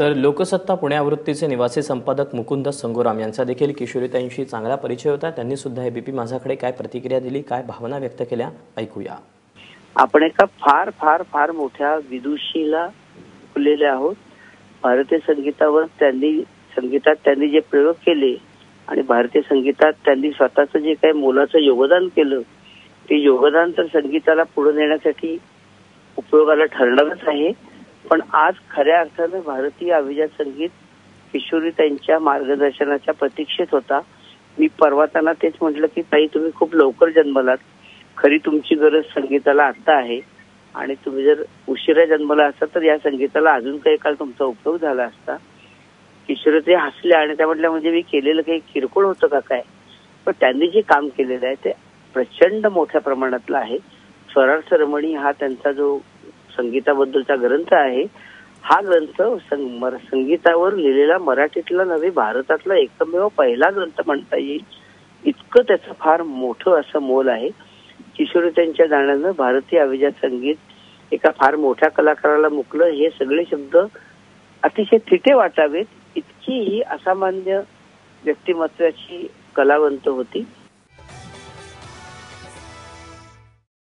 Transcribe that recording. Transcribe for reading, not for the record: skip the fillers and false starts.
तर लोकसत्ता पुणे आवृत्तीचे निवासी संपादक मुकुंद संगोराम यांचा देखील किशोरीताईंशी चांगला परिचय होता। त्यांनी सुद्धा एबीपी माझाकडे काय प्रतिक्रिया दिली, काय भावना व्यक्त केल्या, ऐकूया। आपण एका फार फार फार मोठ्या विदुषीला फुललेले आहोत। भारतीय संगीतात त्यांनी जे प्रयोग केले आणि भारतीय संगीतात त्यांनी स्वतःचं जे काही मोलाचं योगदान केलं, ते योगदान तर संगीताला पुढे नेण्यासाठी उपयोगाला ठरणारच आहे। पण आज खऱ्या अर्थाने भारतीय अभिजात संगीत किशोरीताईंच्या मार्गदर्शनाच्या प्रतीक्षेत होता। मी परवा त्यांना तेच म्हटलं की ताई, तुम्ही खूप लवकर जन्मलात, खरी तुमची गरज संगीताला आता आहे आणि तुम्ही जर उशिरा जन्मला असता तर या संगीताला अजून काही काळ तुमचा उपयोग झाला असता। किशोरीताई हसल्या आणि त्या म्हटल्या, म्हणजे मी केलेलं काही किरकोळ होतं का काय? पण त्यांनी जे काम केलेलं आहे ते प्रचंड मोठ्या प्रमाणातलं आहे। स्वरार्थ रमणी हा त्यांचा जो संगीताबद्दलचा ग्रंथ आहे, हा ग्रंथ संगीतावर लिहिलेला मराठीतला नव्हे भारतातला एकमेव पहिला ग्रंथ म्हणता येईल, इतकं त्याचं फार मोठं असं मोल आहे। किशोरीताईंच्या जाण्यानं भारतीय अभिजात संगीत एका फार मोठ्या कलाकाराला मुकलं, हे सगळे शब्द अतिशय थिटे वाटावेत, इतकी ही असामान्य व्यक्तिमत्वाची कलावंत होती।